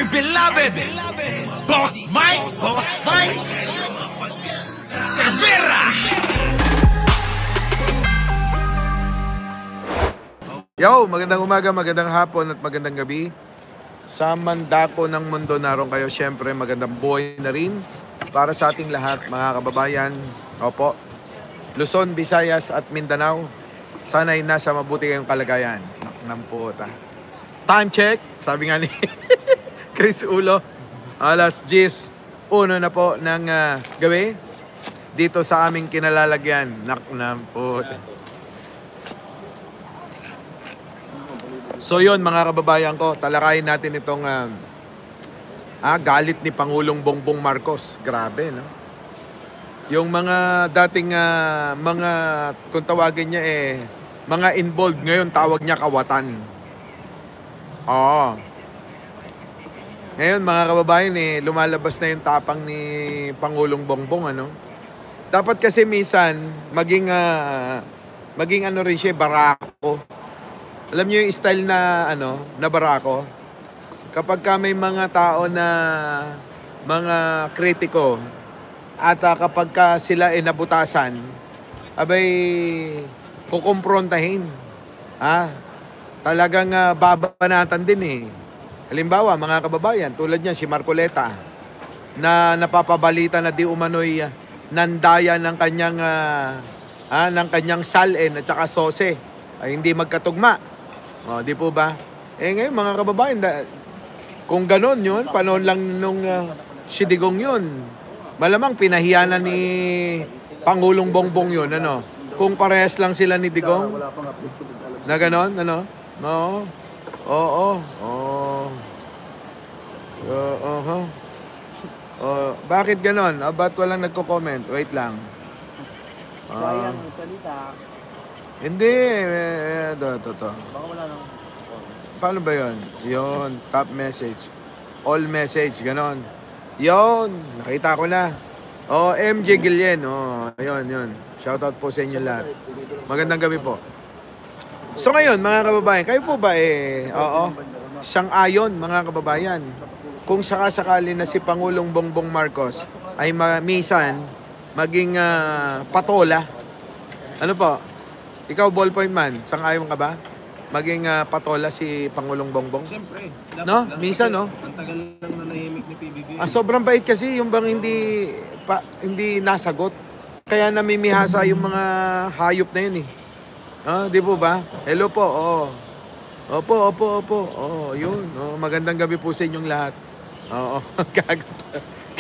my beloved Boss Mike Cervera. Yo, magandang umaga, magandang hapon at magandang gabi. Sa mandako ng mundo naroon kayo, syempre magandang buhay na rin para sa ating lahat, mga kababayan. Opo, Luzon, Visayas at Mindanao. Sana'y nasa mabuti kayong kalagayan. Naknang puta. Time check, sabi nga ni Chris Ulo, alas 10:01 na po ng gabi dito sa aming kinalalagyan. Naknang puta. So yun, mga kababayan ko, talakayin natin itong galit ni Pangulong Bongbong Marcos. Grabe, no? Yung mga dating mga, kung tawagin niya mga involved, ngayon tawag niya kawatan. Oo. Ngayon, mga kababayan, lumalabas na yung tapang ni Pangulong Bongbong, ano? Dapat kasi minsan, maging ano rin siya, barako. Alam niyo yung style na na barako? Kapag may mga tao na mga kritiko at kapag sila nabutasan, abay kukumprontahin. Talagang babanatan din Halimbawa, mga kababayan, tulad niya si Marcoleta na napapabalita na di umano'y nandaya ng kanyang salin at saka sose ay hindi magkatugma. Di po ba? Ngayon mga kababayan, kung ganon yun, panahon lang nung si Digong yun, malamang pinahiyanan ni Pangulong Bongbong yun, ano? Kung parehas lang sila ni Digong, na ganon, ano? Bakit ganon? Ba't walang nagko-comment? Wait lang. Sayang ang salita. Hindi, ito. Baka wala nang... Paano ba yun? Yun, top message. All message, ganon. Yun, nakita ko na. MJ Guillen. Yun. Shoutout po sa inyo lahat. Magandang gabi po. So ngayon, mga kababayan, kayo po ba sang-ayon, mga kababayan, kung sakasakali na si Pangulong Bongbong Marcos ay minsan maging patola. Ano po? Ikaw, ballpoint man, sang-ayon ka ba? Maging patola si Pangulong Bongbong? Siyempre. No? Minsan, no? Ang tagal lang na nahimik ni PBBM. Sobrang bait kasi yung bang hindi nasagot. Kaya namimihasa yung mga hayop na yun Di po ba? Hello po, Opo. Yun. Magandang gabi po sa inyong lahat.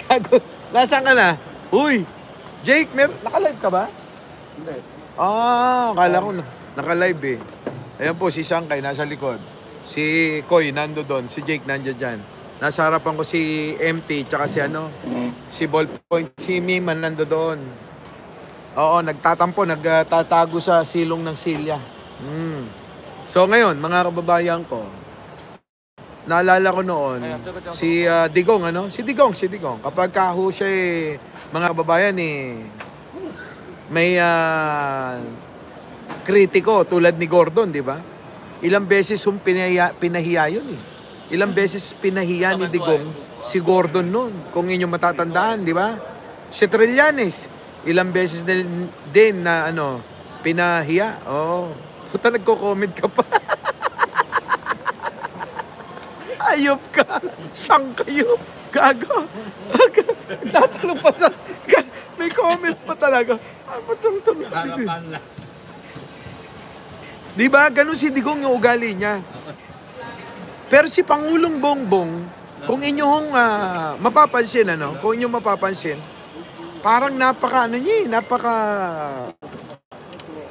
Kagot. Nasaan ka na? Uy! Jake, naka-live ka ba? Hindi. Akala ko naka-live Ayan po, si Sangkay nasa likod. Si Koy nando doon. Si Jake nandiyan dyan. Nasa harapan ko si MT tsaka si Ballpoint. Si Miman nando doon. Nagtatampo, nagtatago sa silong ng silya. So ngayon, mga kababayan ko, naalala ko noon, si Digong, Si Digong. Kapag kaho siya mga kababayan may kritiko tulad ni Gordon, di ba? Ilang beses pinahiya yun Ilang beses pinahiya ni Digong si Gordon noon, kung inyo matatandaan, di ba? Si Trillanes, ilang beses din na pinahiya. Puta, nagko-comment ka pa. Ayop ka. Sang kayo. Gago. Tatanong pa may comment pa talaga. Di ba? Ganun si Digong yung ugali niya. Pero si Pangulong Bongbong, kung inyong mapapansin, parang napaka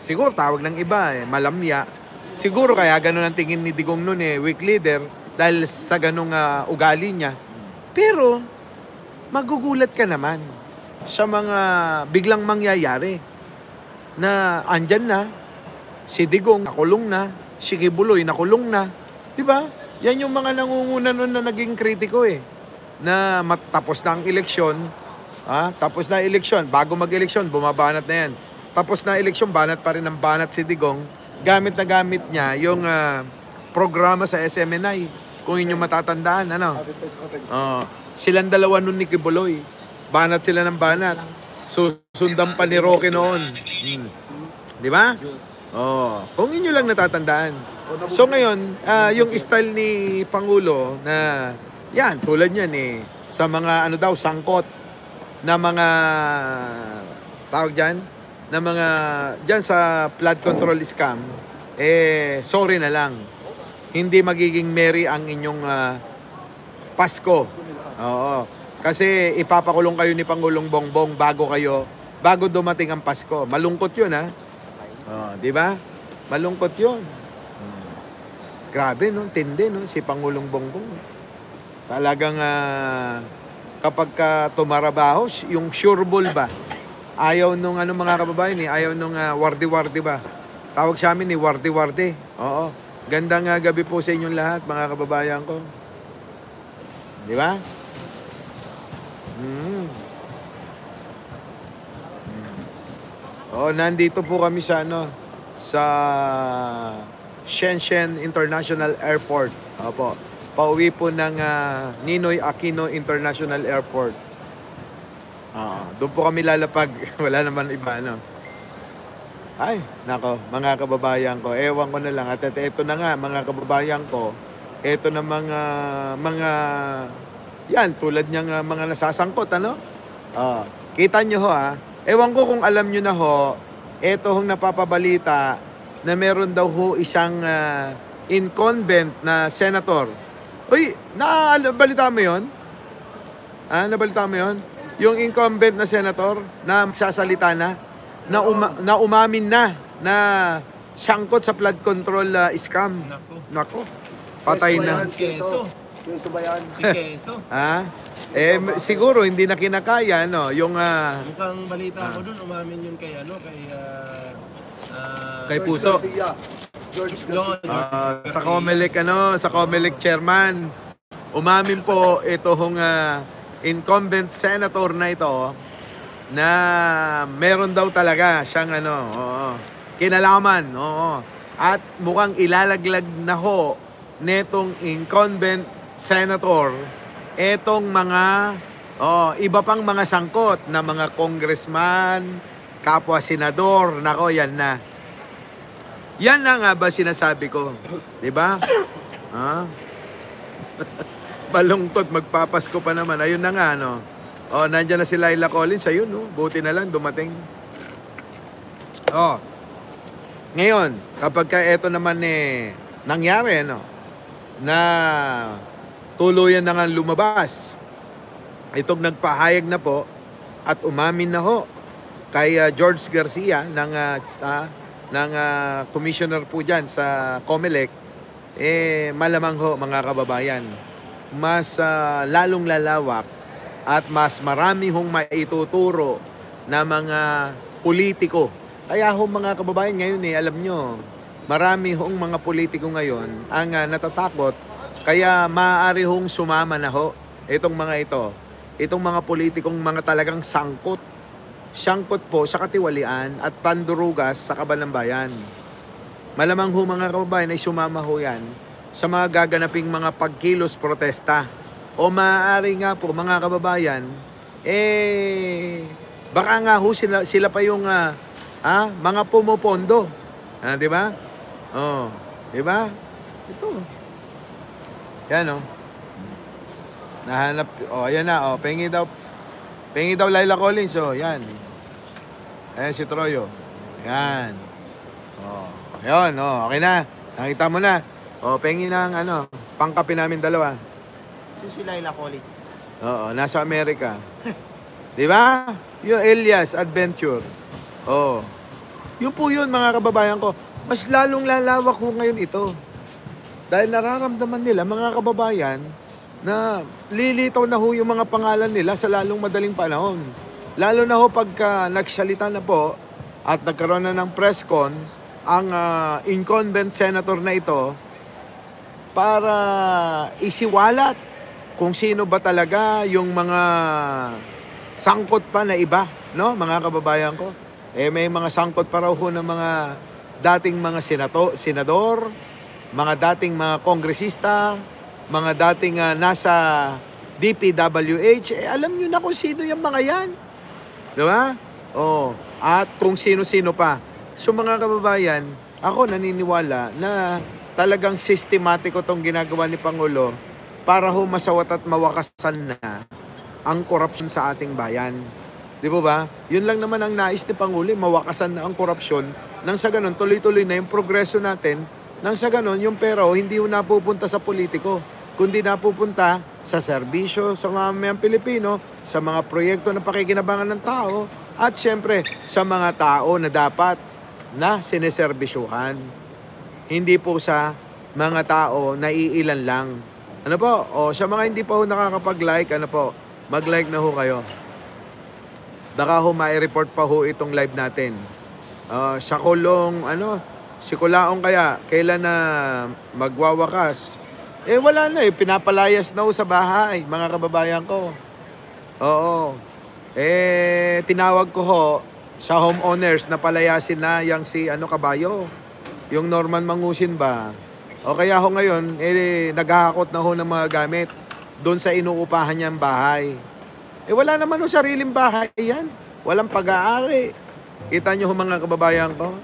siguro tawag ng iba malamya. Siguro kaya ganun ang tingin ni Digong noon weak leader dahil sa ganung ugali niya. Pero magugulat ka naman sa mga biglang mangyayari na andyan na si Digong nakulong na, si Kibuloy nakulong na, di ba? Yan yung mga nangunguna noon na naging kritiko na matapos na ang eleksyon. Tapos na eleksyon, bago mag-eleksyon, bumabanat na yan. Tapos na eleksyon, banat pa rin ang banat si Digong. Gamit na gamit niya yung programa sa SMNI. Kung inyo matatandaan, ano? Happy face ko, face. Oh, silang dalawa nun ni Kibuloy. Banat sila ng banat. Susundan pa ni Roque noon. Di ba? Oh, kung inyo lang natatandaan. So ngayon, yung style ni Pangulo na yan, tulad niyan sa mga ano daw, sangkot na mga tawag diyan, na mga diyan sa flood control scam, sorry na lang. Hindi magiging merry ang inyong Pasko. Oo. Kasi ipapakulong kayo ni Pangulong Bongbong bago dumating ang Pasko. Malungkot 'yun, ha. Oh, 'di ba? Malungkot 'yun. Grabe, no? Tindi, no? Si Pangulong Bongbong. Talagang kapag tumarabaho, yung sureball ba? Ayaw nung mga kababayan, ayaw nung wardi-wardi ba? Tawag sa amin wardi-wardi. Oo. Gandang gabi po sa inyong lahat, mga kababayan ko. Di ba? Oh, nandito po kami sa sa Shenzhen International Airport. Opo. Pauwi po ng Ninoy Aquino International Airport. Doon po kami lalapag. Wala naman iba, Ay, nako, mga kababayan ko. Ewan ko na lang. At ito na nga, mga kababayan ko. Ito na mga yan, tulad niyang mga nasasangkot, kita nyo ho, Ewan ko kung alam nyo na ho, ito hong napapabalita na meron daw ho isang incumbent na senator. Uy, nabalita mo yun? Nabalita mo yun? Yung incumbent na senator na magsasalita na umamin na sangkot sa flood control scam. Nako. Patay na. Keso. Keso ba yan? Si Keso. Siguro hindi na kinakaya, yung Mukhang balita ko dun, umamin yun kay kay Puso. George Garcia. Sa Comelec chairman. Umamin po itong incumbent senator na ito na meron daw talaga siyang kinalaman, at mukhang ilalaglag na ho netong incumbent senator etong mga iba pang mga sangkot na mga congressman, kapwa senador. Nako, yan na. Yan na nga ba sinasabi ko? 'Di ba? Balungkot, magpapasko pa naman. Ayun na nga, nandiyan na si Laila Collins. Ayun, buti na lang dumating. Ngayon, kapag ito naman nangyari, na tuluyan na nga lumabas, itong nagpahayag na po at umamin na ho kay George Garcia ng commissioner po dyan sa Comelec, malamang ho, mga kababayan, mas lalong lalawak at mas marami hong maituturo na mga politiko. Kaya ho, mga kababayan, ngayon alam nyo, marami hong mga politiko ngayon ang natatakot, kaya maaari hong sumama na ho itong mga ito. Itong mga politikong mga talagang sangkot po sa katiwalian at pandurugas sa kaban ng bayan. Malamang ho, mga kababayan, ay sumama ho yan sa mga gaganaping mga pagkilos protesta. O maaari nga po, mga kababayan, baka nga ho sila pa yung mga pumupondo. Di ba? Di ba? Ito. Yan, nahanap, ayan na, pengi daw Laila Collins, yan. Ayan si Troyo. Yan. Ayun, okay na. Nakita mo na. Pengi ng pangkapi namin dalawa. Si Laila Collins. Nasa Amerika. Di ba? Yung Elias Adventure. Yun po yun, mga kababayan ko. Mas lalong lalawak ko ngayon ito. Dahil nararamdaman nila, mga kababayan, na lilitaw na ho yung mga pangalan nila sa lalong madaling panahon. Lalo na ho pagka nagsalita na po at nagkaroon na ng press con ang incumbent senator na ito para isiwalat kung sino ba talaga yung mga sangkot pa na iba, mga kababayan ko. May mga sangkot pa raw ho ng mga dating mga senador, mga dating mga kongresista, mga dating nasa DPWH, alam nyo na kung sino yung mga yan. Di ba? Oh, at kung sino-sino pa. So mga kababayan, ako naniniwala na talagang sistematiko tong ginagawa ni Pangulo para masawat at mawakasan na ang korupsyon sa ating bayan. Di ba? Yun lang naman ang nais ni Pangulo, mawakasan na ang korupsyon. Nang sa ganun, tuloy-tuloy na yung progreso natin. Nang sa ganun, yung pera hindi yung napupunta sa politiko, kundi napupunta sa serbisyo sa mga mamayang Pilipino, sa mga proyekto na pakikinabangan ng tao, at syempre sa mga tao na dapat na sineserbisyuhan. Hindi po sa mga tao na iilan lang. Ano po? O sa mga hindi pa ho nakakapag-like, ano po, mag-like na ho kayo. Baka ho mai-report pa ho itong live natin. Sa kulong, si Kulaong kaya, kailan na magwawakas? Wala na pinapalayas na ho sa bahay, mga kababayan ko. Oo. Tinawag ko ho sa homeowners na palayasin na yung si Kabayo, yung Norman Mangusin ba? O kaya ho ngayon, naghahakot na ho ng mga gamit doon sa inuupahan niyang bahay. Wala naman ho sariling bahay yan. Walang pag-aari. Kita niyo ho mga kababayan ko.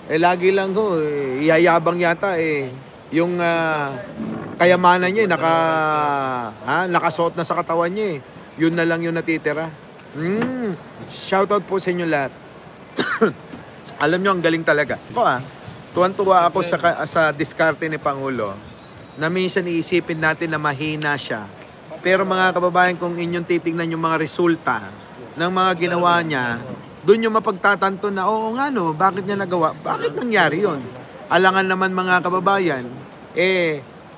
Lagi lang ho, iyayabang yata yung kayamanan niya nakasuot na sa katawan niya Yun na lang yung natitira. Shoutout po sa inyo lahat. Alam niyo, ang galing talaga. Tuwan-tuwa ako sa diskarte ni Pangulo na minsan iisipin natin na mahina siya. Pero mga kababayan, kung inyong titignan yung mga resulta ng mga ginawa niya, doon yung mapagtatanto na, oo nga no, bakit niya nagawa? Bakit nangyari yun? Alangan naman mga kababayan,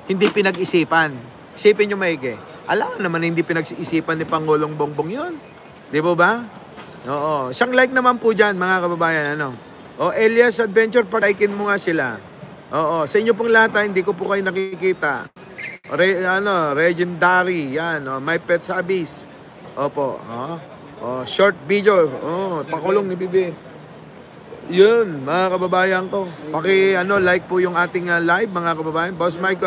hindi pinag-isipan. Isipin nyo maigi. Alangan naman hindi pinag-isipan ni Pangulong Bongbong yun. Di ba? Oo. Isang like naman po dyan mga kababayan. Elias Adventure, pataikin mo nga sila. Oo. Sa inyo pong lahat, hindi ko po kayo nakikita. Legendary, yan, My Pet sa Abyss. Opo, short video, pakulong ni Bibi. Yun, mga kababayan ko. Like po yung ating live, mga kababayan. Boss Mike,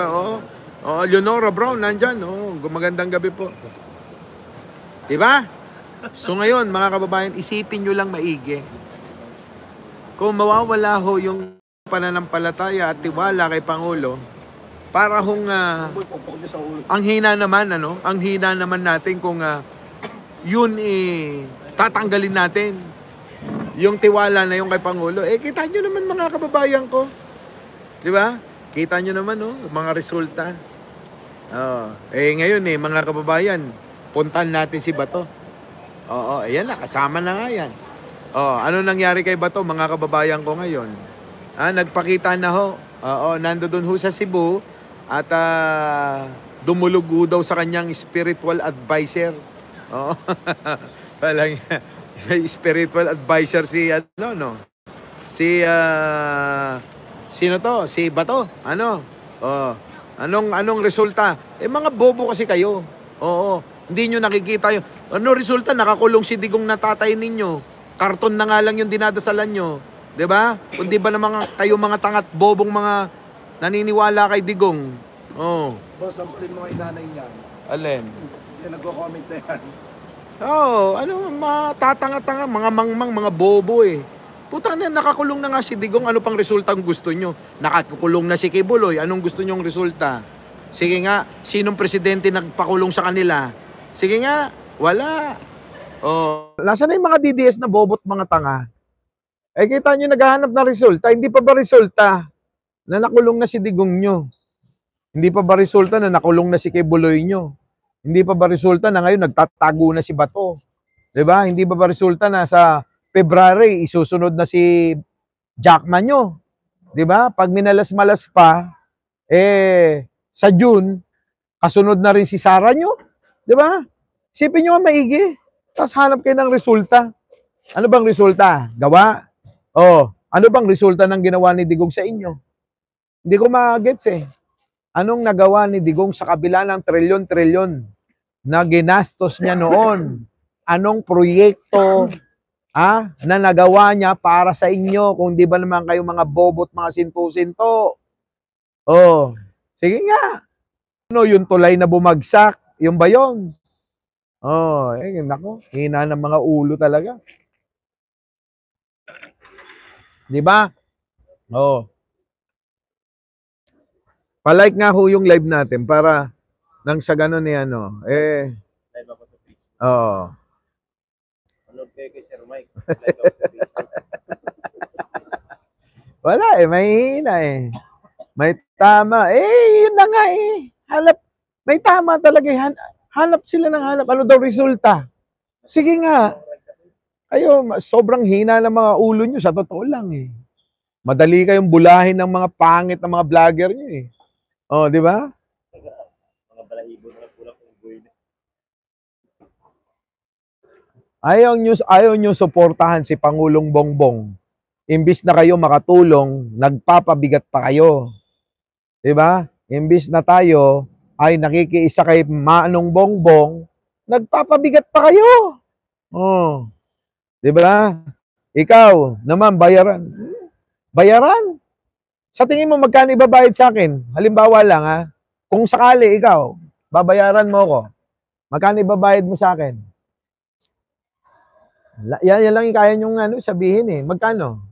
Leonora Brown, nandyan, magandang gabi po. Diba? So ngayon, mga kababayan, isipin nyo lang maigi. Kung mawawala ho yung pananampalataya at tiwala kay Pangulo, para ang hina naman ang hina naman natin kung yun tatanggalin natin yung tiwala na yung kay Pangulo. Kita nyo naman mga kababayan ko, di ba? Kita nyo naman mga resulta. Ngayon mga kababayan, puntan natin si Bato. Ayan na, kasama na nga yan. Ano nangyari kay Bato mga kababayan ko ngayon? Nagpakita na ho. Nando doon ho sa Cebu. At dumulugo daw sa kanyang spiritual advisor. Walang spiritual advisor si sino to? Si Bato. Anong resulta? Mga bobo kasi kayo. Hindi nyo nakikita yun. Ano resulta? Nakakulong si Digong na tatay ninyo. Karton na nga lang yung dinadasalan nyo. 'Di ba? Kundi ba naman kayo mga tangat bobong mga naniniwala kay Digong? Boss, sampulin mo nga inanay niyan. Alin? Yan, nagko-comment na yan. Mga tatanga-tanga, mga mangmang, mga bobo Putang na, nakakulong na nga si Digong. Ano pang resulta ang gusto nyo? Nakakulong na si Kibuloy. Anong gusto nyong resulta? Sige nga, sinong presidente nagpakulong sa kanila? Sige nga, wala. Nasaan na yung mga DDS na bobot mga tanga? Kita nyo naghahanap na resulta. Hindi pa ba resulta na nakulong na si Digong nyo? Hindi pa ba resulta na nakulong na si Kibuloy nyo? Hindi pa ba resulta na ngayon nagtatago na si Bato? Diba? Hindi pa ba resulta na sa February isusunod na si Jackman nyo? Diba? Pag minalas-malas pa, sa June, kasunod na rin si Sara nyo? Diba? Isipin nyo maigi. Tapos hanap kayo ng resulta. Ano bang resulta? Gawa? Ano bang resulta ng ginawa ni Digong sa inyo? Hindi ko ma-gets Anong nagawa ni Digong sa kabila ng trilyon-trilyon na ginastos niya noon? Anong proyekto na nagawa niya para sa inyo kung di ba naman kayo mga bobot, mga sinto-sinto? Sige nga. Ano, yung tulay na bumagsak, yung ba yun? Oh, nako, hina ng mga ulo talaga. Di ba? Oh. Palike nga ho yung live natin para nang sa ganun ni ano, Live ako sa Facebook. oo. Manood kayo kay Sir Mike. Live ako sa Facebook. Wala may hina May tama. Yun na nga Hanap, may tama talaga hanap sila ng hanap. Ano daw resulta? Sige nga. Kayo, sobrang hina ng mga ulo nyo, sa totoo lang Madali kayong bulahin ng mga pangit ng mga vlogger nyo Oh, di ba? Mga balahibo na pula kung buhay na. Ayaw nyo suportahan si Pangulong Bongbong. Imbis na kayo makatulong, nagpapabigat pa kayo. Di ba? Imbis na tayo ay nakikiisa kay Manong Bongbong, nagpapabigat pa kayo. Oh. Di ba? Ikaw naman bayaran. Bayaran? Sa tingin mo magkano ibabayad sa akin? Halimbawa lang kung sakali ikaw, babayaran mo ako. Magkano ibabayad mo sa akin? Yan lang yung kaya nyong sabihin Magkano?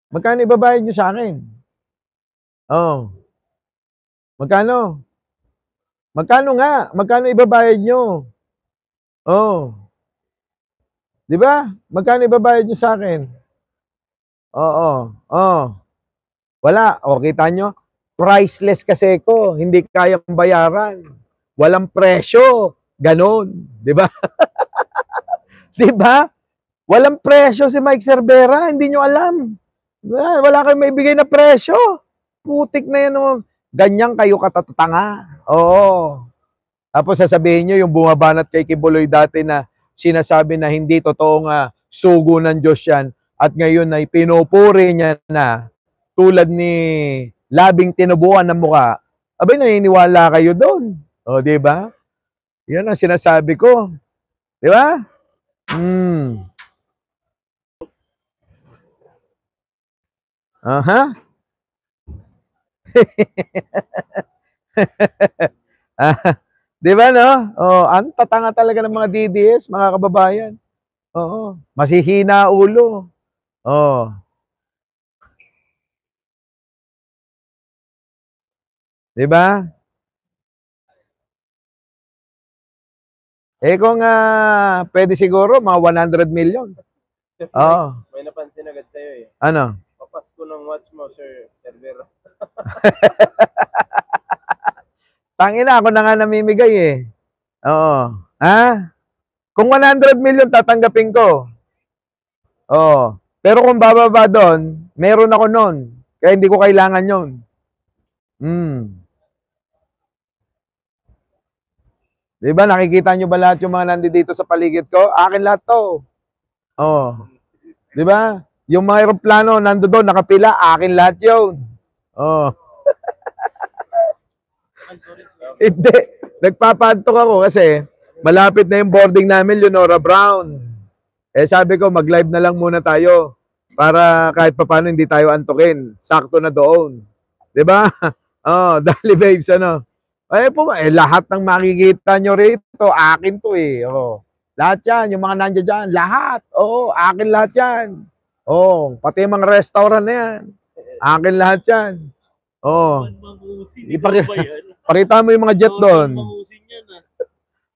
Magkano ibabayad nyo sa akin? Oh. Magkano? Magkano nga? Magkano ibabayad nyo? Oh. Di ba? Magkano ibabayad nyo sa akin? Oo. Oh. Wala. O, kita nyo? Priceless kasi ko. Hindi kayang bayaran. Walang presyo. Ganon. Di ba? Di ba? Walang presyo si Mike Cervera. Hindi nyo alam. Wala kayong may bigay na presyo. Putik na yan. Ganyan kayo katatanga. Oo. Tapos sasabihin nyo yung bumabanat kay Kibuloy dati na sinasabi na hindi totoong sugo ng Diyos yan. At ngayon ay pinupuri niya na tulad ni labing tinubuan ng mukha. Abay, naniniwala kayo doon. O, di ba? Yan ang sinasabi ko. Di ba? Aha. Di ba, no? Oh, ang tatanga talaga ng mga DDS, mga kababayan. Oo. Masihina ulo. Oh. Di ba? Kung pwede siguro, mga 100 million. Oo. May napansin agad sa'yo Ano? Papasko ng watch mo, Sir Cervera. Tangina, ako na nga namimigay Oo. Ha? Kung 100 million, tatanggapin ko. Oo. Pero kung bababa doon, meron ako noon. Kaya hindi ko kailangan yon. Di ba? Nakikita nyo ba lahat yung mga nandito sa paligid ko? Akin lahat to. Oh. Di ba? Yung mga aeroplano nandoon nakapila, akin lahat yun. Oh. Hindi. Nagpapantok ako kasi malapit na yung boarding namin, Leonora Brown. Sabi ko, mag-live na lang muna tayo para kahit papaano hindi tayo antukin. Sakto na doon. Di ba? Oh, Dali Babes, lahat ng makikita nyo rito, akin to Oh. Lahat yan, yung mga nandiyan dyan, lahat. Oo, akin lahat yan. Oh, pati mga restaurant na yan. Akin lahat yan. Oh. Pakita mo yung mga jet doon.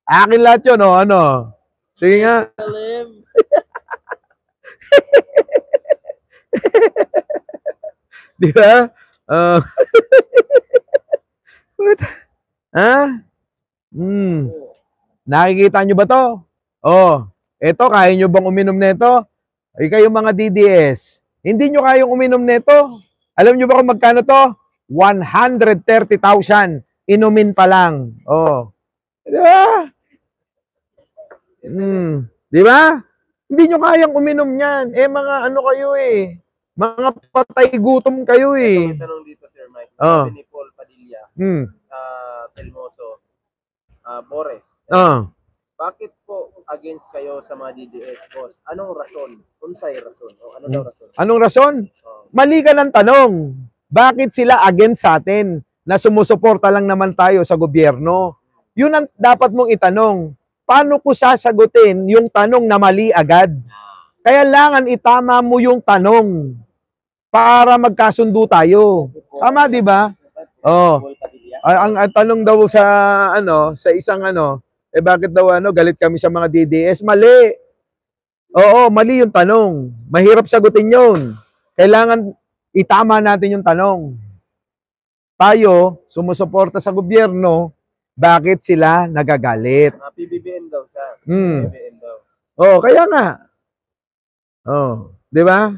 Akin lahat yun, ano? Sige nga. Di ba? Nakikita nyo ba to? Oh, eto, kaya nyo bang uminom nito? Ay kayo mga DDS, hindi nyo kayang uminom nito. Alam nyo ba kung magkano to? 130,000. Inumin pa lang. Oh. Di ba? Di ba? Hindi nyo kayang uminom yan. Mga ano kayo mga patay gutom kayo Ito, tanong dito, Sir Mike. Oh. Sabi ni Paul Padilla, Telmoso, Bores. Bakit po against kayo sa mga DDS, boss? Anong rason? Unsay rason? O ano daw rason? Anong rason? Mali ka ng tanong. Bakit sila against sa atin? na sumusuporta lang naman tayo sa gobyerno. Yun ang dapat mong itanong. Paano ko sasagutin yung tanong na mali agad? Kailangan itama mo yung tanong para magkasundo tayo. Tama, di ba? Oh. Ang tanong daw sa sa isang bakit daw galit kami sa mga DDS? Mali. Oo, mali yung tanong. Mahirap sagutin yun. Kailangan itama natin yung tanong. Tayo, sumusuporta sa gobyerno, bakit sila nagagalit? PBBM daw siya. Hmm. PBBM daw. Oh, kaya nga. Oh, 'di ba?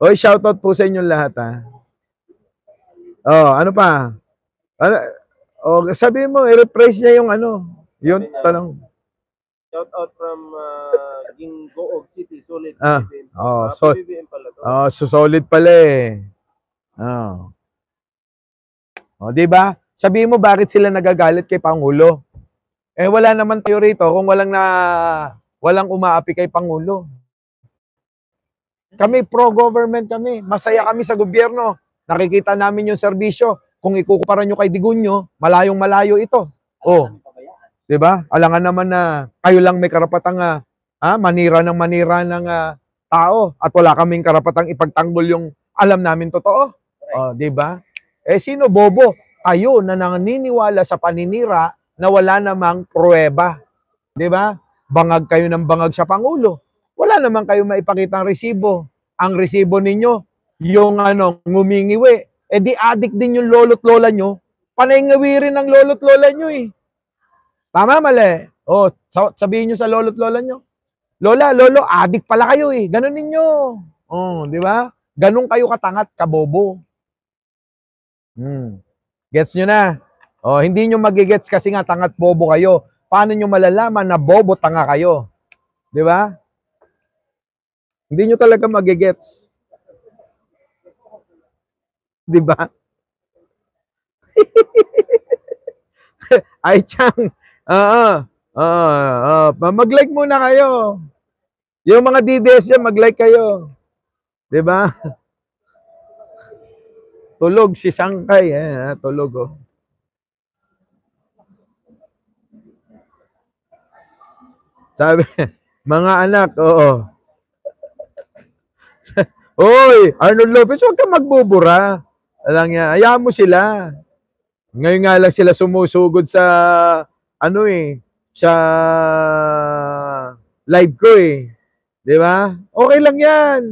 Oy, shoutout po sa inyong lahat, ha. Oh, ano pa? Ano, oh, sabi mo, i-rephrase niya yung yung tanong. Shout out from Gingoog City, Solid. PBBM. PBBM pala to. Oh, so solid pala eh. Oh. Oh, 'di ba? Sabihin mo bakit sila nagagalit kay Pangulo? Eh wala naman tayo rito kung walang umaapi kay Pangulo. Kami pro-government kami. Masaya kami sa gobyerno. Nakikita namin yung serbisyo. Kung ikukumpara nyo kay Digunyo, malayong-malayo ito. Oh. 'Di ba? Alangan naman na kayo lang may karapatang manira ng tao at wala kaming karapatang ipagtanggol yung alam namin totoo. Oh, 'di ba? Eh sino bobo? Kayo na naniniwala sa paninira na wala namang pruweba. 'Di ba? Bangag kayo ng bangag sa Pangulo. Wala naman kayo maipakitang resibo. Ang resibo ninyo, yung ngumingiwi. Eh di addict din yung lolo't lola nyo. Panay ngawi rin ang lolo't lola nyo eh. Tama, mali? Oh, sabihin nyo sa lolo't lola nyo. Lola, lolo, addict pala kayo eh. Ganon ninyo. Oh, di ba? Ganon kayo katangat, kabobo. Gets nyo na? Oh, hindi nyo magigets kasi nga tangat bobo kayo. Paano nyo malalaman na bobo tanga kayo? Di ba? Hindi nyo talaga magigets. Di ba? Ay, Chang. Mag-like muna kayo. Yung mga DDS dyan, mag-like kayo. Di ba? Tulog si Sangkay. Tulog, oh. Sabi, mga anak, oo. Hoy, Arnold Lopez, huwag kang magbubura. Alang yan, hayaan mo sila. Ngayon nga lang sila sumusugod sa, sa live ko eh. Di ba? Okay lang yan.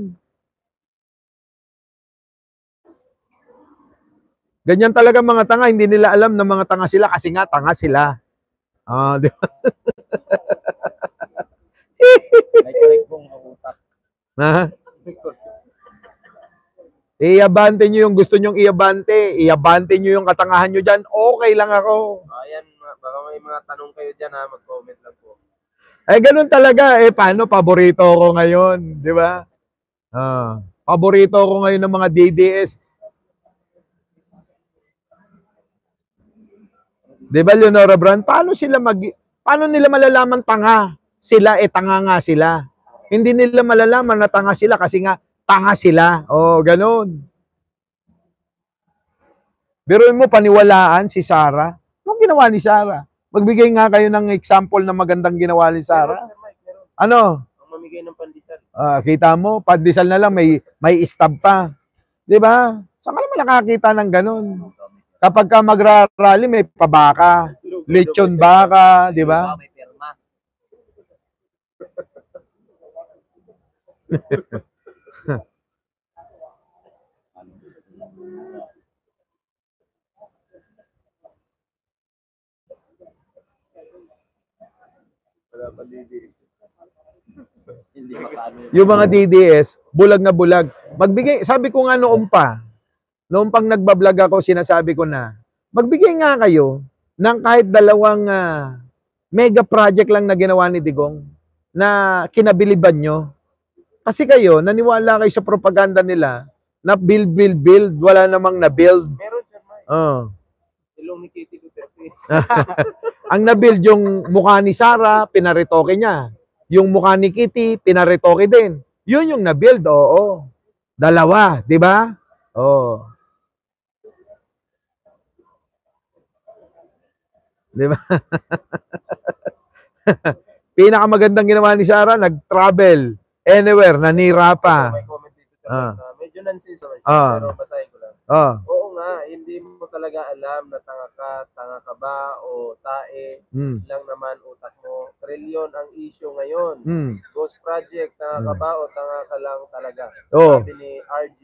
Ganyan talaga mga tanga, hindi nila alam na mga tanga sila kasi nga tanga sila. Di ba? Iabante nyo yung gusto nyong iabante. Iabante nyo yung katangahan nyo dyan. Okay lang ako. Ayan, baka may mga tanong kayo dyan mag-comment lang po. Eh, ganun talaga. Eh, paano? Paborito ko ngayon. Di ba? Paborito ko ngayon ng mga DDS. Di ba, Leonora Brand? Paano nila malalaman tanga? Sila, tanga nga sila. Hindi nila malalaman na tanga sila kasi nga tanga sila. Oh, ganun. Biruin mo, paniwalaan si Sarah. Anong ginawa ni Sarah? Magbigay nga kayo ng example na magandang ginawa ni Sarah. Ano? Ang mamigay ng pandesal. Kita mo, pandesal na lang, may stab pa. Di ba? Saan ka naman nakakita ng ganun? Kapag ka magrarally, may pabaka, lechon baka, di ba? Yung mga DDS, bulag na bulag. Magbigay, sabi ko nga noong pang nagbablog ako, sinasabi ko na, magbigay nga kayo ng kahit dalawang mega project lang na ginawa ni Digong na kinabiliban nyo. Kasi kayo, naniwala kayo sa propaganda nila na build, wala namang na-build. Meron, Sir Mike. Ilong ni Kitty Duterte. Ang na-build yung mukha ni Sara, pinaritoke niya. Yung mukha ni Kitty, pinaritoke din. Yun yung na-build, oo. Dalawa, di ba? Oo. Di ba? Pinakamagandang ginawa ni Sarah, nag-travel anywhere, nanira pa. May comment dito sa Ah. na medyo nonsense naman siya, Ah. pero basahin ko lang. Oh. Oo nga, hindi mo talaga alam na tanga ka ba o tae Mm. lang naman utak mo. Trilyon ang issue ngayon. Mm. Ghost Project, tanga ka ba o tanga ka lang talaga? Oh. Sabi ni RG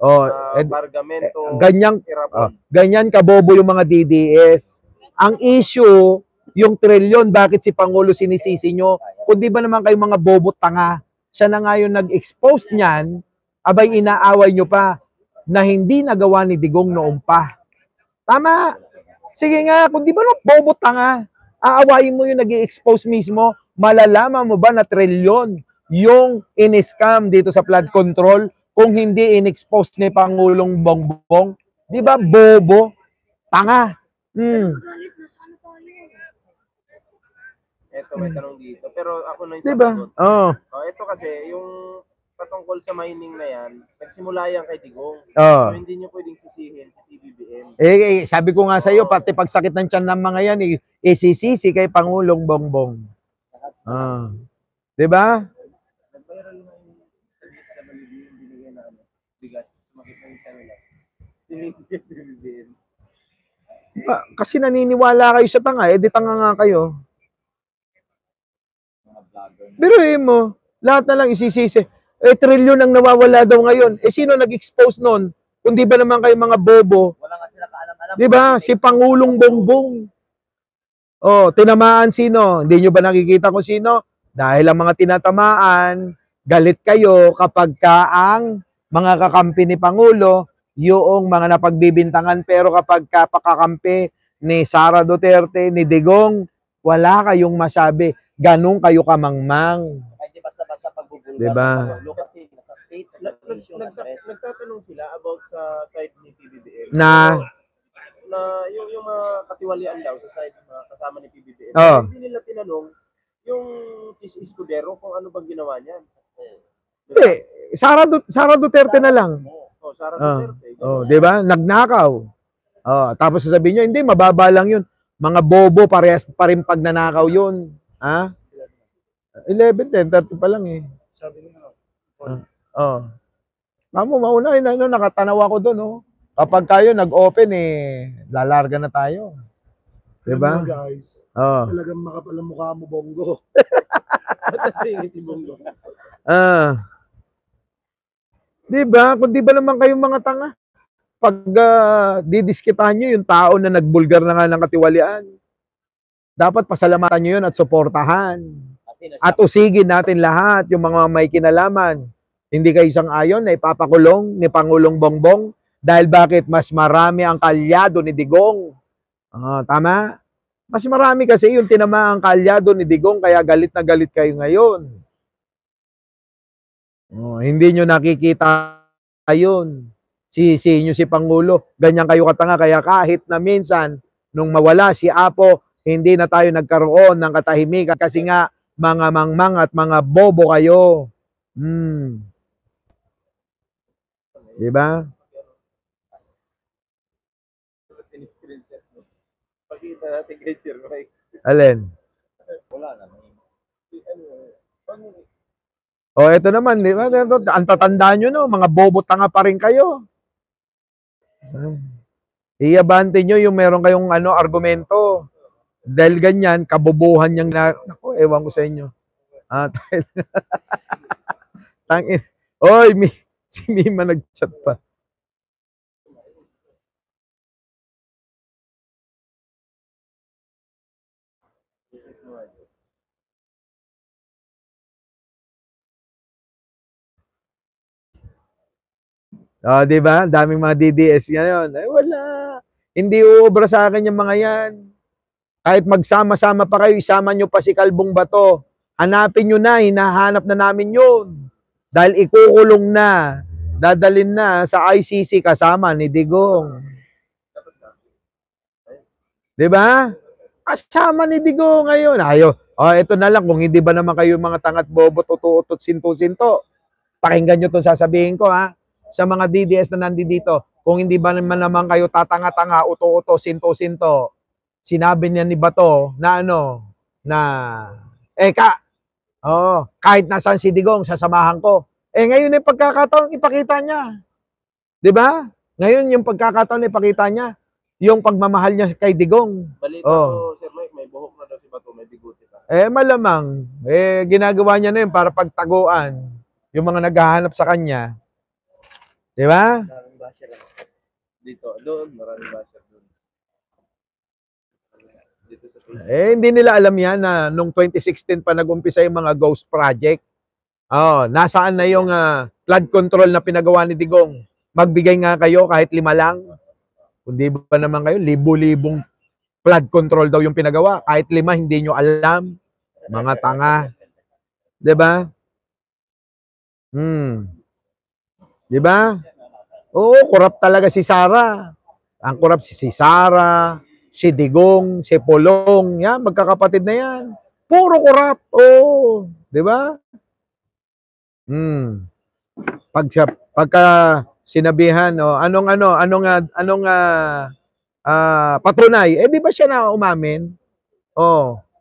Oh, Bargamento Irapon. ganyan kabobo yung mga DDS. Ang issue, yung trilyon, bakit si Pangulo sinisisi nyo? Kundi ba naman kayo mga bobo tanga? Siya na nga yung nag-expose niyan, abay inaaway nyo pa na hindi nagawa ni Digong noon pa. Tama. Sige nga, kundi ba naman bobo tanga? Aawayin mo yung nag-expose mismo, malalaman mo ba na trilyon yung in-scam dito sa flood control kung hindi in-expose ni Pangulong Bongbong? Di ba bobo? Tanga. Ito, may tanong dito. Pero ako na yung Diba? sasagot. Oo. Ito kasi, yung patungkol sa mining na yan, nagsimula yan kay Digong. Oo. So, hindi nyo pwedeng sisihin si PBBM. Sabi ko nga sa iyo, pati pagsakit ng tiyan ng mga yan, isisisi kay Pangulong Bongbong. Ah. 'Di ba? Nag-viral na yung SWD yung binigay na bigat. Sumakit na yung kanila. Sinisip yung PBBM. Kasi naniniwala kayo sa tanga, di tanga nga kayo. Biruin mo, lahat na lang isisisi. Trilyon ang nawawala daw ngayon. Sino nag-expose nun? Kung di ba naman kayo mga bobo? Wala nga sila kaalam-alam. Di ba? Si Pangulong Bongbong. Oh, tinamaan sino? Hindi nyo ba nakikita kung sino? Dahil ang mga tinatamaan, galit kayo kapag ang mga kakampi ni Pangulo, yung mga napagbibintangan, pero kapag kakampi ni Sara Duterte, ni Digong, wala kayong masabi. Ganun kayo kamangmang. Hindi basta-basta pagbubulgar. Diba? Kasi sa state, nagtatanong sila about sa side ni PBBM. Na yung mga katiwalian daw sa side na kasama ni PBBM. Oh. Hindi nila tinanong yung Chis Escudero kung ano bang ginawa niya. Hindi, Sara Duterte na lang. Oh, Sara Duterte. Oh, 'di ba? Nagnakaw. Oh, tapos sasabihin niyo, hindi, mababa lang 'yun. Mga bobo, parehas pa rin pag nanakaw 'yun. Ha? 11, 10:30 pa lang eh. Sabi nila, Oh. Mauna nakatanaw ako doon, oh. Kapag kayo nag-open lalarga na tayo. 'Di ba? guys, Oh. talagang makapal ang mukha mo, Bongo. Nasingit si Bongo. Di ba? Kung di ba naman kayong mga tanga? Pag didiskitahan nyo yung tao na nagbulgar na nga ng katiwalian, dapat pasalamatan nyo yun at suportahan. At usigin natin lahat yung mga may kinalaman. Hindi kayo sang-ayon na ipapakulong ni Pangulong Bongbong dahil bakit? Mas marami ang kalyado ni Digong. Tama? Mas marami kasi yung tinamaang kalyado ni Digong kaya galit na galit kayo ngayon. Hindi nyo nakikita yun. Sisi nyo si Pangulo. Ganyan kayo katanga. Kaya kahit na minsan, nung mawala si Apo, hindi na tayo nagkaroon ng katahimikan kasi nga mga mangmang at mga bobo kayo. Diba? Pakita natin kay Sir Mike. Alin? Wala na. Ito naman, di ba? Ang tatandaan nyo, no? Mga bobo tanga pa rin kayo. Iabante nyo yung meron kayong argumento. Dahil ganyan, kabobohan niyang ako, ewan ko sa inyo. Tangin. Oy, si Mima nag-chat pa. Di ba? Daming mga DDS ngayon. Wala. Hindi uubra sa akin yung mga yan. Kahit magsama-sama pa kayo, isama nyo pa si Kalbong Bato. Hanapin nyo na, hinahanap na namin yun. Dahil ikukulong na, dadalin na sa ICC kasama ni Digong. Di ba? Kasama ni Digong ngayon. Ito na lang, kung hindi ba naman kayo mga tangat bobot, utot, sinto-sinto. Pakinggan nyo itong sasabihin ko, ha? Sa mga DDS na nandito, kung hindi ba naman kayo tatanga-tanga, uto-uto, sinto-sinto, sinabi niya ni Bato na ano, na, kahit nasaan si Digong, sasamahan ko. Ngayon yung pagkakataon, ipakita niya. 'Di ba? Ngayon yung pagkakataon, ipakita niya yung pagmamahal niya kay Digong. Balita Oh. ko, Sir Mike, may buhok na daw si Bato, may bigote pa. Malamang. Ginagawa niya na yun para pagtaguan yung mga naghahanap sa kanya. 'Di ba? Maraming basher. Dito, doon, maraming basher doon. Dito sa Facebook. Hindi nila alam yan na nung 2016 pa nag-umpisa yung mga ghost project. Nasaan na yung flood control na pinagawa ni Digong? Magbigay nga kayo kahit 5 lang. Kundi ba naman kayo, libo-libong flood control daw yung pinagawa. Kahit 5, hindi nyo alam. Mga tanga. 'Di ba? 'Di ba? Oo, corrupt talaga si Sara. Ang corrupt si Sara, si Digong, si Pulong. Yan, magkakapatid na yan. Puro corrupt. Oo. 'Di ba? Pagka sinabihan, anong Patronay, di ba siya na umamin?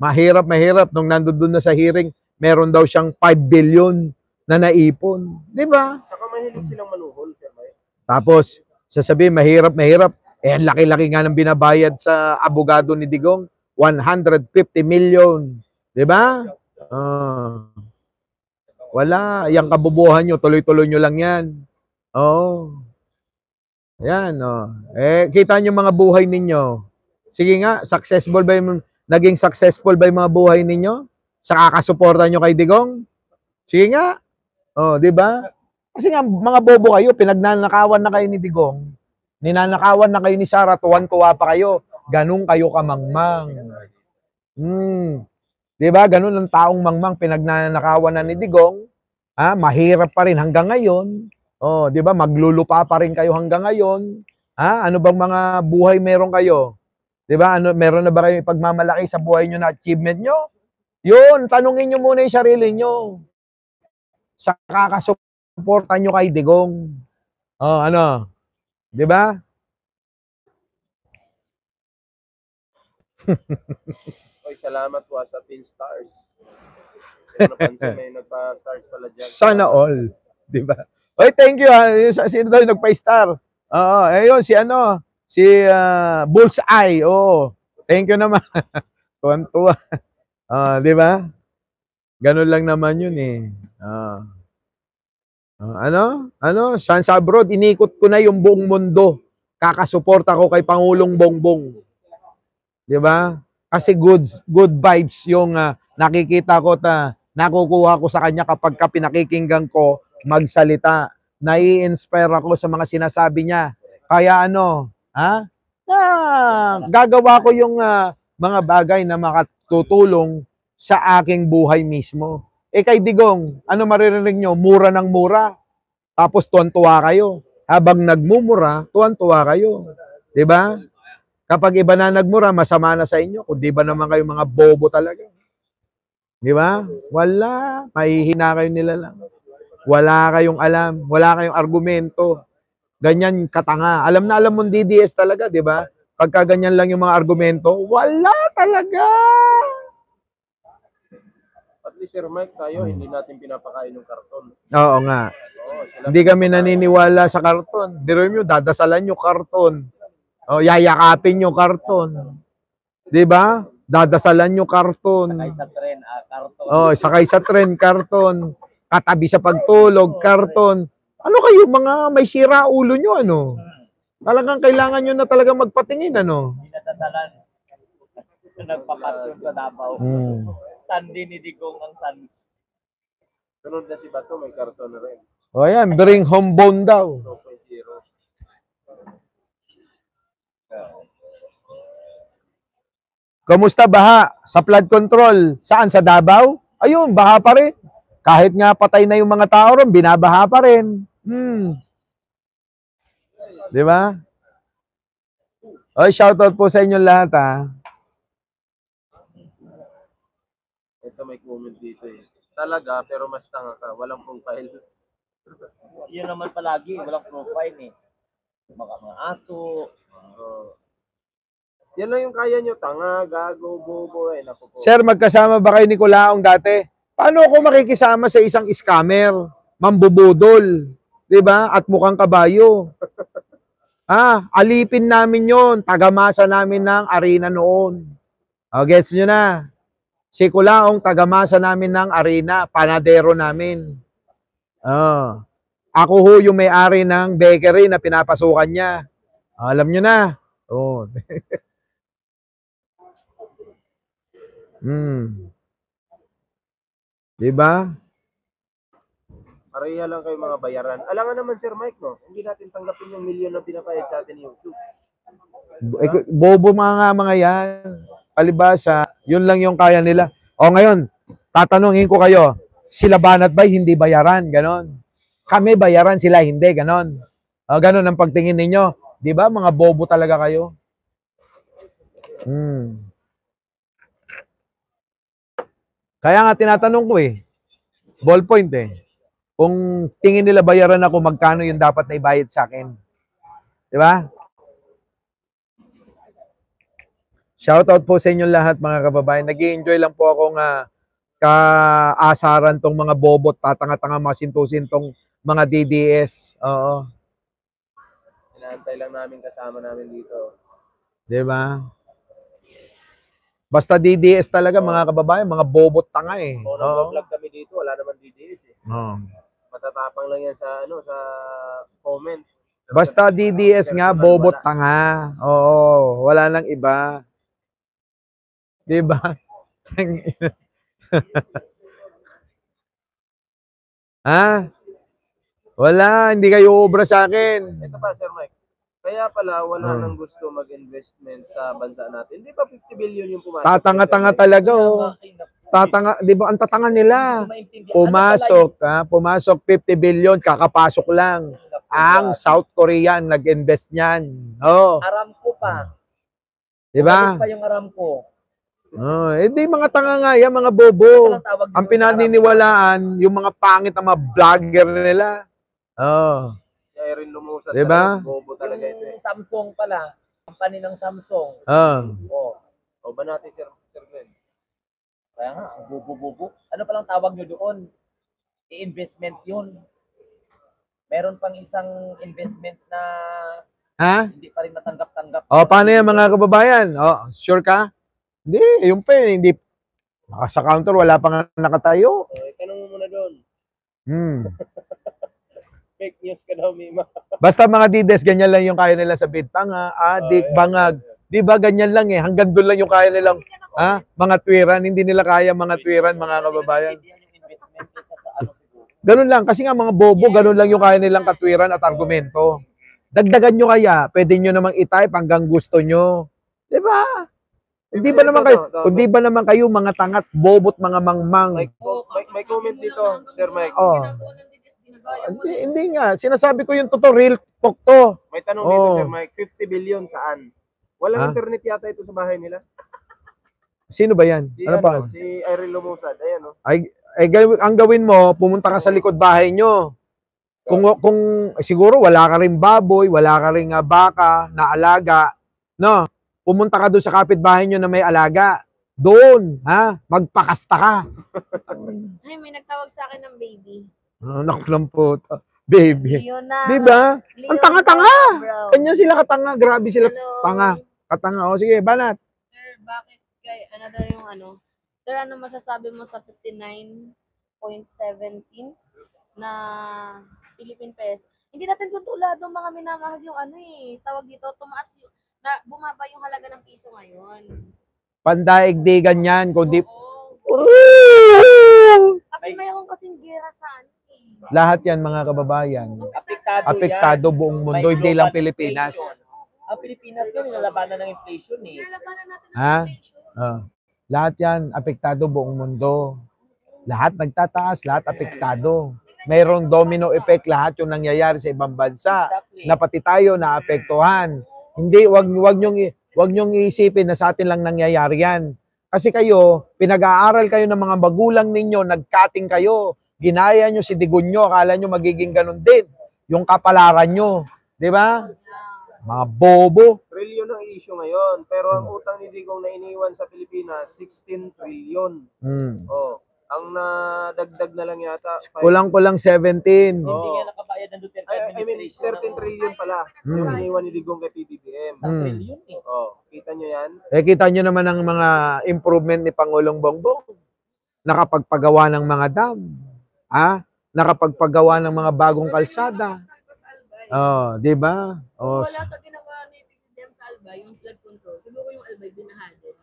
Mahirap nung nandoon na sa hearing, meron daw siyang 5 billion na naipon, di ba? Saka mahilig silang manuhol, Sir Mike. Tapos sasabihin mahirap, ang laki-laki nga ng binabayad sa abogado ni Digong, 150 million, di ba? Wala, yung kabubuhan nyo, tuloy-tuloy nyo lang yan. Yan, kita nyo mga buhay ninyo. Sige nga, naging successful ba yung mga buhay ninyo? Sa kakasuporta nyo kay Digong? Sige nga. Di ba? Kasi nga, mga bobo kayo, pinagnanakawan na kayo ni Digong. Ninanakawan na kayo ni Sara, tuwan-tuwa pa kayo. Ganun kayo kamangmang. Di ba? Ganun ang taong mangmang, pinagnanakawan na ni Digong. Mahirap pa rin hanggang ngayon. Di ba? Maglulupa pa rin kayo hanggang ngayon. Ano bang mga buhay meron kayo? Di ba? Meron na ba kayo pagmamalaki sa buhay nyo na achievement nyo? Yun, tanungin nyo muna yung sarili nyo. Sa kakasuporta nyo kay Digong. Di ba? Oy, salamat po sa Pin Stars. Kung napansin, may nagpa-stars pala dyan. Sana all. Di ba? Oy, thank you. Sino daw yung nagpa-star? Ayun, si Bullseye. Thank you naman. Tuwan-tuwa. Di ba? Ganun lang naman yun eh. Saan sa abroad, inikot ko na yung buong mundo. Kakasuporta ko kay Pangulong Bongbong. Di ba? Kasi good vibes yung nakikita ko nakukuha ko sa kanya kapag pinakikinggan ko magsalita. Nai-inspire ako sa mga sinasabi niya. Kaya gagawa ko yung mga bagay na makatutulong sa aking buhay mismo. Kay Digong, ano maririnig nyo? Mura ng mura. Tapos tuwan-tuwa kayo. Habang nagmumura, tuwan-tuwa kayo. Di ba? Kapag iba na nagmura, masama na sa inyo. Kung di ba naman kayo mga bobo talaga. Di ba? Wala. Mahihina kayo nila lang. Wala kayong alam. Wala kayong argumento. Ganyan katanga. Alam na alam mong DDS talaga, di ba? Pagka ganyan lang yung mga argumento, wala talaga. At least, Sir Mike, tayo, hindi natin pinapakain ng karton. Oo nga. Hindi kami naniniwala sa karton. Diro nyo, dadasalan nyo karton. Yayakapin nyo karton. Di ba? Dadasalan nyo karton. Sakay sa tren, karton. Sakay sa tren, karton. Katabi sa pagtulog, karton. Ano kayo, mga may sira ulo nyo, Talagang kailangan nyo na talaga magpatingin, Dinadasalan. Nagpapasyon sa Davao. Stand-in ni Digong ang stand. Sunod na si Bato, may karton na rin. Ayan, bring home bone daw. 2.0. Kamusta baha? Sa flood control? Saan? Sa Davao? Ayun, baha pa rin. Kahit nga patay na yung mga tao ron, binabaha pa rin. Di ba? Oy, shoutout po sa inyo lahat, Ito may comment dito eh. Talaga, pero mas tanga ka. Walang profile. Yun naman palagi, walang profile eh. Mga aso. Yan lang yung kaya nyo. Tanga, gago, bobo. Eh, naku po. Sir, magkasama ba kayo ni Culaong dati? Paano ako makikisama sa isang scammer? Mambubudol. 'Di ba? At mukhang kabayo. Alipin namin yon. Tagamasa namin ng arena noon. O, gets nyo na. Si Culaong, tagamasa namin ng arena. Panadero namin. Ako ho yung may-ari ng bakery na pinapasukan niya. Alam nyo na. Oh. Diba? Pareha lang kayo mga bayaran. Alangan naman, Sir Mike, no? Hindi natin tanggapin yung milyon na pinapayad sa atin ni YouTube. Bobo mga yan. Palibasa, yun lang yung kaya nila. O ngayon, tatanungin ko kayo, sila Banat Bay hindi bayaran, ganon. Kami bayaran, sila hindi, ganon. O, ganon ang pagtingin ninyo. Di ba? Mga bobo talaga kayo. Kaya nga tinatanong ko ballpoint kung tingin nila bayaran ako, magkano yung dapat na ibayad sa akin. Di ba? Shoutout po sa inyo lahat mga kababayan. Nag-i-enjoy lang po akong kaasaran tong mga bobot, tatanga-tanga, mga sintong mga DDS. Oo. Inaantay lang namin kasama namin dito. Diba? Basta DDS talaga mga kababayan, mga bobot tanga Kung vlog kami dito, wala naman DDS Matatapang lang yan sa sa comment. Basta DDS nga, bobot tanga. Oo, wala nang iba. Diba? Wala, hindi kayo obra sa akin. Ito pa, Sir Mike. Kaya pala wala nang gusto mag-investment sa bansa natin. Hindi ba 50 billion yung pumasok? Tatanga-tanga talaga Tatanga, di ba? Ang tatanga nila. Pumasok 50 billion, kakapasok lang. Ang South Korean nag-invest niyan. Aramco pa. Di ba? Pa yung Aramco. Hindi mga tanga nga yan, mga bobo. Ang pinaniniwalaan, yung mga pangit na mga vlogger nila. Si Irene Lumusad, diba? Bobo talaga ito Yung Samsung pala. Company ng Samsung. O ba natin, Sir Glenn? Kaya nga, ang bobo-bobo. Ano palang tawag nyo doon? I-investment yun. Meron pang isang investment na hindi pa rin matanggap-tanggap. Paano yan mga kababayan? Sure ka? Hindi, yung pa hindi. Sa counter, wala pang nakatayo. Tanong mo muna doon. Fake news ka daw, Mima. Basta mga DDS, ganyan lang yung kaya nila sabihin. Tanga, adik, bangag. Di ba ganyan lang hanggang doon lang yung kaya nilang mga twiran. Hindi nila kaya mga twiran, mga kababayan. Ganun lang, kasi nga mga bobo, ganun lang yung kaya nilang katwiran at argumento. Dagdagan nyo kaya, pwede nyo namang i-type hanggang gusto nyo. Di ba? Hindi ba naman kayo mga tangat, bobot, mga mangmang? May comment dito, Sir Mike. Hindi nga. Sinasabi ko yung totoo, real talk to. May tanong dito, Sir Mike. 50 billion saan? Walang internet yata ito sa bahay nila. Sino ba yan? Si Irene Lumusad. Ayan, ang gawin mo, pumunta ka sa likod bahay nyo. Kung siguro wala ka rin baboy, wala ka rin baka na alaga, no? Pumunta ka doon sa kapitbahay nyo na may alaga. Doon, magpakasta ka. Ay, may nagtawag sa akin ng baby. Naku lang po. Baby. Leona. Diba? Ang tanga-tanga. Kanya sila katanga. Grabe sila. Hello. Tanga. Katanga. Sige, Banat. Sir, bakit another yung Sir, ano masasabi mo sa 59.17 na Philippine peso? Hindi natin tutulad ng mga minamahal yung tawag dito, tumaas yung, bumaba yung halaga ng piso ngayon. Pandaigdigan yan. Kundi... Kasi mayroon kasing gera sa Lahat yan mga kababayan. Apektado buong mundo, hindi lang Pilipinas. Ang Pilipinas din, nilalabanan ng inflation Nilalabanan natin ng inflation. Lahat yan, apektado buong mundo. Lahat nagtataas, lahat apektado. Mayroong domino effect lahat yung nangyayari sa ibang bansa. Na pati tayo naapektuhan. Hindi, wag nyong iisipin na sa atin lang nangyayari yan. Kasi kayo, pinag-aaral kayo ng mga magulang ninyo, nagkating kayo, ginaya nyo si Digunyo, akala nyo magiging ganun din. Yung kapalaran nyo. Di ba? Mga bobo. Trillion ang issue ngayon. Pero ang utang ni Digong na iniwan sa Pilipinas, 16 trillion. Oh, ang nadagdag na lang yata. Kulang-kulang 17. Hindi Oo. nga nakabayad ng Duterte I mean, administration. 13 trillion pala yung iniwan ni Digong kay PBBM. Isang trillion eh. Oh, kita nyo yan? Eh, kita nyo naman ang mga improvement ni Pangulong Bongbong. Nakapagpagawa ng mga dam. Nakapagpagawa ng mga bagong kalsada. Oh, di ba? Oh. Wala sa ginawa ni PBBM sa Alba, yung flood control. Siguro yung Albay binahan din.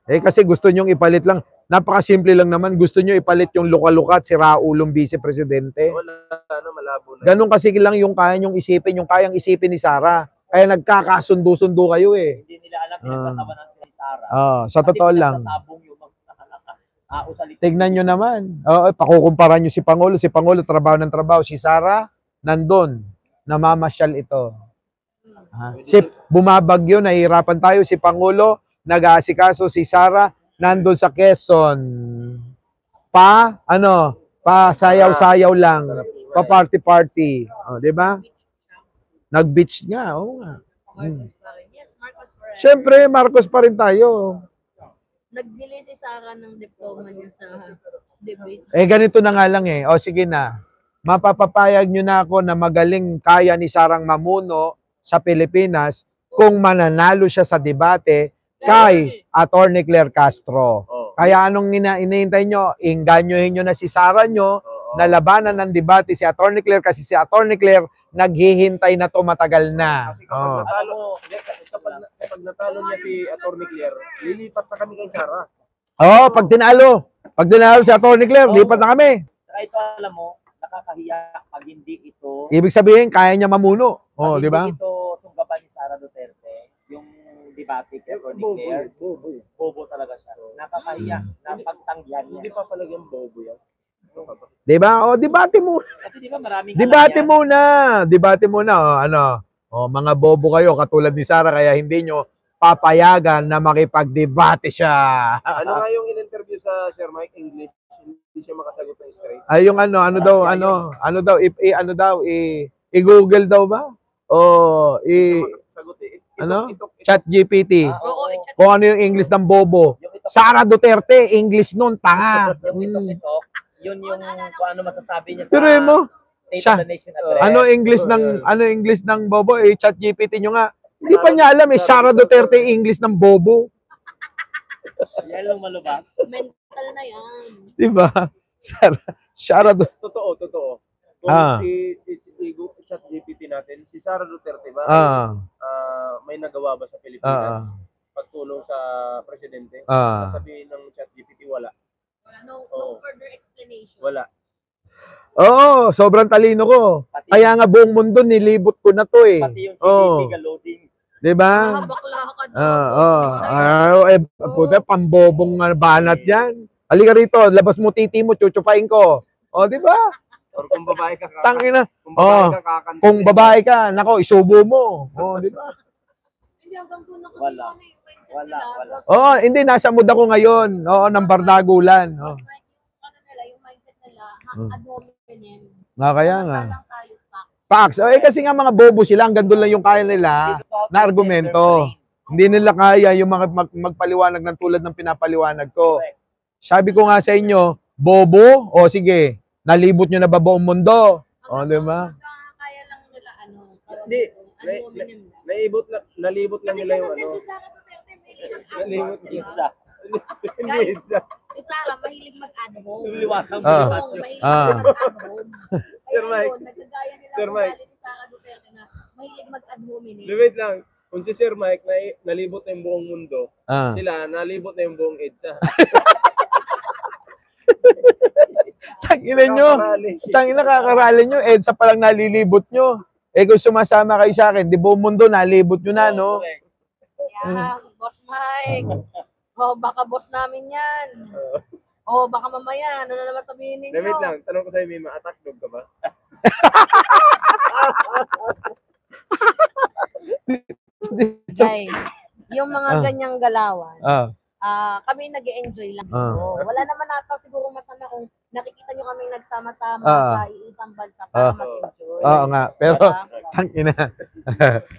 Eh, kasi gusto nyong ipalit lang. Napakasimple lang naman. Gusto nyo ipalit yung luka-luka at si Raulong vice-presidente. Wala, malabo na. Ganun kasi lang yung kaya nyong isipin, yung kayang isipin ni Sara. Kaya nagkakasundo-sundo kayo eh. Hindi nila alam pinagtatawanan si Sara. Sa totoo lang. Sabong yung usalit. Tignan nyo naman. Pakukumpara nyo si Pangulo. Si Pangulo, trabaho ng trabaho. Si Sara, nandun. Namamasyal ito. Bumabagyo, nahihirapan tayo. Si Pangulo, nag-aasikaso. Si Sara, nandun sa Quezon. Sayaw-sayaw lang. Pa-party-party. Di ba? Nag-beach nga. Oo nga. Marcos pa rin. Yes, Marcos pa rin. Siyempre, Marcos pa rin tayo. Nagbili si Sara ng diploma niya sa debate. Eh, ganito na nga lang eh. O, sige na. Mapapapayag nyo na ako na magaling kaya ni Sarang mamuno sa Pilipinas kung mananalo siya sa debate kay Atty. Claire Castro. Kaya anong iniintay nyo? Inganyohin nyo na si Sara nyo na labanan ng debate si Atty. Claire kasi si Atty. Claire naghihintay na to matagal na. Kasi kapag natalo niya si Atty. Claire, lilipat na kami kay Sara. Pag tinalo si Atty. Claire, lipat na kami. Saka ito, alam mo, nakakahiya pag hindi ito. Ibig sabihin, kaya niya mamuno. Di ba? Hindi ito sunggaban ni Sara Duterte. Yung debate kay Atty. Claire. Bobo talaga siya. Nakakahiya. Napagtanggihan niya. Hindi pa palagyan bobo yan. Di ba? Debate muna. Kasi di ba maraming Debate muna. Mga bobo kayo katulad ni Sara kaya hindi nyo papayagan na makipagdebate siya. Ano nga yung in-interview sa Sir Mike English? Hindi siya makasagot ng straight. Ay yung i-Google daw ba? Sagot eh. Chat GPT. Oo, Kung ano yung English ng bobo. Sara Duterte, English nun, tanga. Yun yung kung ano masasabi niya sa Pero mo, State of the Nation Address. ano English ng bobo? Chat GPT nyo nga. Hindi pa niya alam Sara Duterte English ng bobo. Yan lang malubas. mental na yan. Di ba? Sara Duterte. Totoo. Kung i-chat GPT natin, si Sara Duterte ba? May nagawa ba sa Pilipinas? Pagtulong sa presidente? Sabihin ng chat GPT, wala. No further explanation. Wala. Oo, sobrang talino ko. Kaya nga buong mundo nilibot ko na to eh. Pati yung GDP loading. 'Di ba? Bakla ka Puta pambobong banat 'yan. Halika rito, labas mo titi mo, chuchupain ko. 'Di ba? Or kung babae ka, Tangina. kakantin. Kung babae ka, nako, isubo mo. 'Di ba? Hindi hanggang doon na kasi Wala. yung mindset nila. Wala. Hindi nasa mood ako ngayon. Ng bardagulan. Mas like yung mindset nila, ad hominem. Kaya nga. Lang tayo, Facts. Kasi nga mga bobo sila, hanggang doon lang yung kaya nila na argumento. Hindi nila kaya yung mga magpaliwanag ng tulad ng pinapaliwanag ko. Sabi ko nga sa inyo, bobo, sige, nalibot nyo na ba buong mundo? Di ba? Kaya lang nila, Hindi. ad hominem lang. Nalibot lang Kasi nila yung ganun din si Sara Duterte, Nalibot Pizza. Hindi isa. Si Sara, mahilig mag-ad home. Luwasang Mahilig mag-ad home. Sir Mike. Nagkagaya nila Sir ang Mike. ugali ni Sara Duterte na mahilig mag-ad hominem. Wait lang. Kung si Sir Mike nalibot na yung buong mundo, sila nalibot na yung buong EDSA. Tangina nyo. Tangina kakarali nyo. EDSA palang nalilibot nyo. Kung sumasama kayo sa akin, di buong mundo nalibot nyo na, no? Yeah, Boss Mike. Baka boss namin yan. Baka mamaya, ano na naman sabihin ninyo? Wait lang. Tanong ko sa'yo, Mima, attack dog ka ba? Guys, yung mga ganyang galawan, kami nag-enjoy lang. Ah. Wala naman nataw siguro masama kung nakikita nyo kaming nagsama-sama Ah. sa iisang bansa para Ah. mag-enjoy. Oo nga, pero Diba? tangina.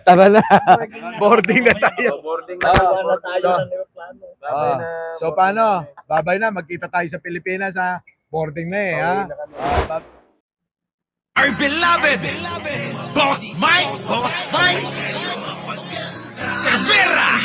Tara na. Boarding na. Boarding na tayo. Boarding Ah, na. Wala tayo So- ng aeroplano. Babay Ah. na. So boarding paano? na kami. Babay na, magkita tayo sa Pilipinas ha. Boarding na ha. Pauwi na kami. Our beloved Boss Mike Cervera.